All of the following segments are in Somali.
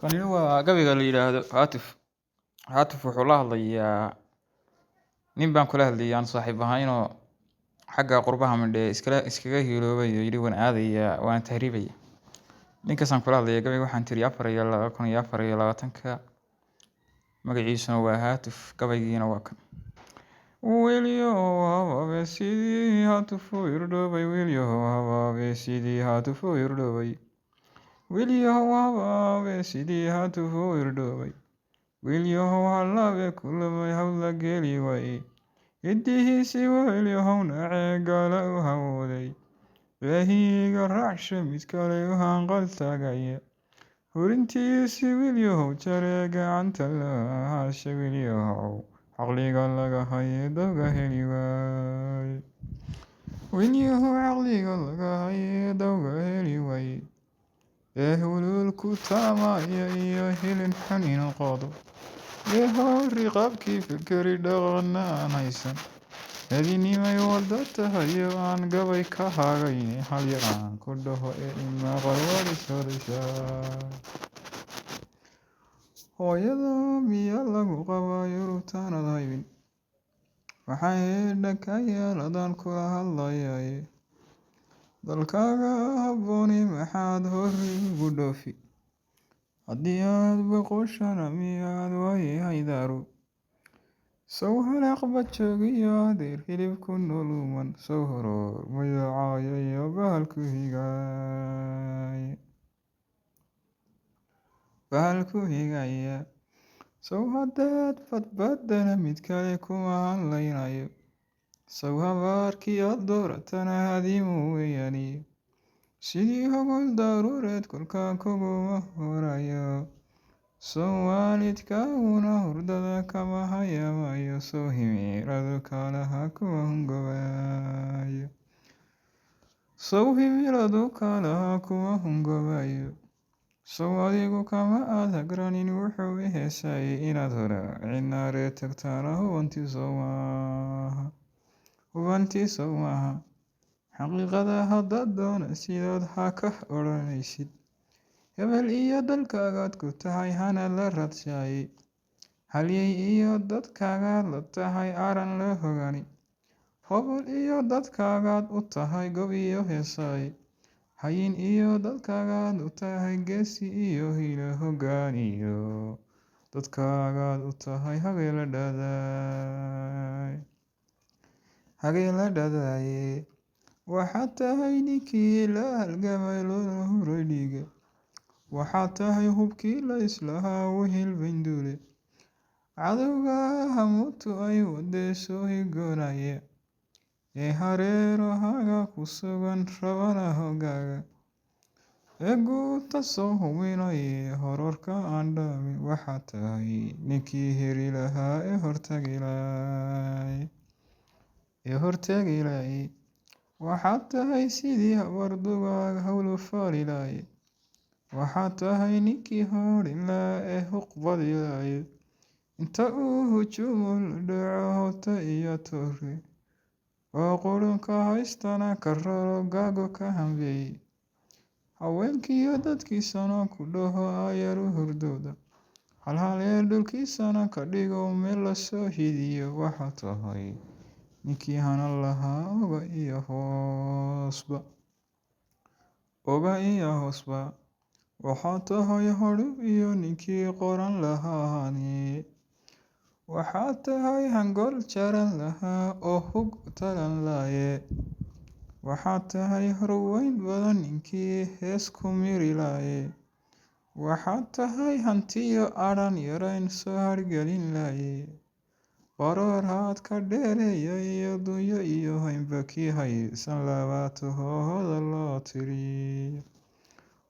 Kani waa gabayga la yiraahdo Haatif. Haatif wuxuu la hadlayaa nin baan kula hadlayay aan saaxiib ahaynoo xagga qurbaha midhe iskaga hiiloobay oo yidhi waan aadaya waan tahriibaya. Ninkaasaan kula hadlaya gabayga waxaan tiri 2024 magaciisuna waa Haatif gabaygiina waa kan. Wiilyahow habaabe sidii Haatif u irdhoobay wiilyahow habaabe sidii Haatif u irdhoobay wiilyahow habaabe sidii Haatif u irdhoobay wiilyahow halabe kulamay hawla geli waayey ciddihiisii wiilyahow nacee gaala u hawooday ilaahiga raacsha mid kale u hanqal taagaya hurintiisii wiilyahow jaree gacanta la haasha wiilyahow caqliga laga haye dawga heli waaye wiilyahow caqliga laga haye dawga heli waaye ee hululku taamaya iyo hilin xanin qodo yahow riqaabkii fikeri dhaqana aan haysan hadinimay wada tahayo aan gabay ka hagayne hal yaqaan ku dhaho ee imaqal walisodashaa hooyada miya lagu qabaayo rutaanad haybin waxaan heedha ka yeeladaan kula hadlayaye dalkaaga habbooni maxaad hori ugu dhoofi haddii aad boqoshana miyaad waaye haydaaru sow halaaqba joogiyo adeer hilibku noluman sow horoor mayacaayo iyo bahalku higaya sow haddaad badbaadana mid kale kuma hadlaynayo sow habaarkii aad dooratana hadimu weeyaniyo sidii hogol daruureed kolkaa kuguma horayo sow waalidkaaguna hurdada kama hayamayo sow himiladu kaalaha kuma hungobayo sow himiladu kaalaha kuma hungobayo sow adigu kama aad hagranin wuxuu i heesayay inaad hore cinaaree tagtaana hubantii sow maaha xaqiiqada haddaad doona sidaad ha ka odhanaysid hebel iyo dalkaagaad ku tahay hana la radshaye halyey iyo dadkaagaad la tahay aran la hogani hobol iyo dadkaagaad u tahay gob iyo heesaaye hayin iyo dadkaagaad u tahay geesi iyo hilo hoggaan iyo dadkaagaad u tahay hageela dhadaaye waxaad tahay ninkii la halgamay loona huray dhiiga waxaad tahay hubkii la islahaa wehel banduule cadowga hamuutu ay wadee soo higoonaya ee hareerahaga ku sugan rabana hogaaga ee guuta soo hubinaya horarka aan dhaamin waxaad tahay ninkii heri lahaa ee hortaagilaaye waxaad tahay sidii habardugaag hawlu faalilaye waxaad tahay ninkii hoodhinlaa ee huqbadilaye inta uu hujuumu la dhaco hota iyo toore oo qurunka haystana ka raro gaago ka hambeeye haweenkiiyo dadkiisana ku dhaho ayaru hurdooda halhalee dhulkiisana ka dhigo meel la soo hidiyo waxaad tahay ninkii hanan lahaa oga iyo hoosba waxaad tahay hodhub iyo ninkii qoran lahaa haniye waxaad tahay hangool jaran lahaa oo hug talan laaye waxaad tahay horweyn badan ninkii hees ku miri laaye waxaad tahay hantiyo adhan yarayn soo hargelin laaye baroor haad ka dheereeya iyo dunyo iyo haynba kii haysan labaataho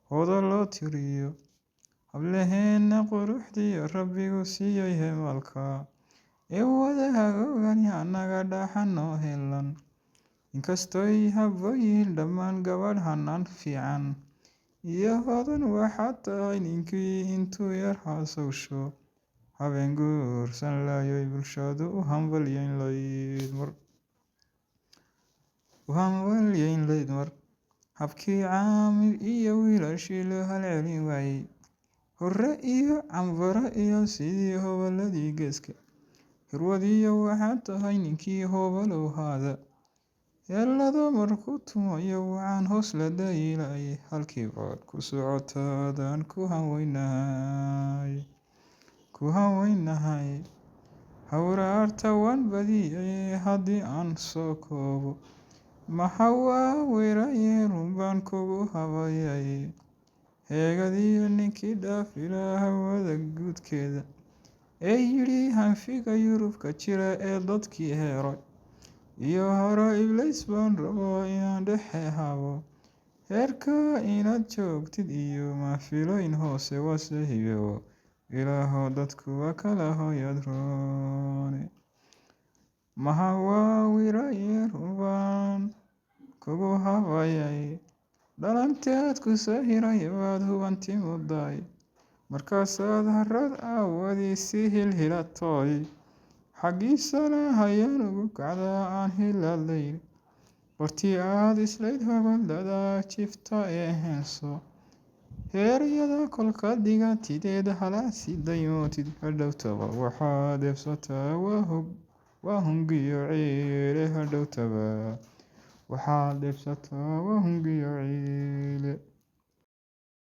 hooda loo tiriyo hablaheenna quruxdiyo rabbigu siiyay hemalka ee wada hagoogan hanaga dhaxanoo helan inkastoy habooyin dhammaan gabadh hanan fiican iyo hodan waxaad tahay ninkii intuu yar hasawsho habeen guursan laayoy bulshadu u hambalyeyn layd mar habkii caamir iyo wiilashii loo halcelin waayey hore iyo canfare iyo sidii hoballadii geeska. Hirwadiyo waxaad tahay ninkii hobalow haada. Yeellado markuu tumayo waxaan hoos la dayilay. Halkii baad ku socotaadaan ku hanweynahay. Hawraarta waan badiyay haddii aan soo koobo. Maxaa weeraye run baan kugu habayay. Heegadiyo ninkii dhaafila hawada guudkeeda. Ee yidhi hanfiga Yurubka jira ee dadkii heeray. Iyo haro iblis baan rabaa inaan dhexe habo. Heerka inaad joogtid iyo mahfilooyin hoose wase hibewo. Ilaahow dadku waa kala hooyad roone. Maxaa weeraye run baan kugu habayay. Dhalanteed ku sahiray baad hubanti mudday. Markaasaad harrad aawadi si hilhilatooy. Xaggiisana hayaan ugu kacdaa aan hilalayn. Bartii aad islayd hoballada jifta ee heenso. Heeryada kolka digatideed halaasi dayootid hadhowtaba. Waxaad deebsataa waa hungiyo ciile hadhowtaba. Waxaad deebsataa waa hungiyo ciile.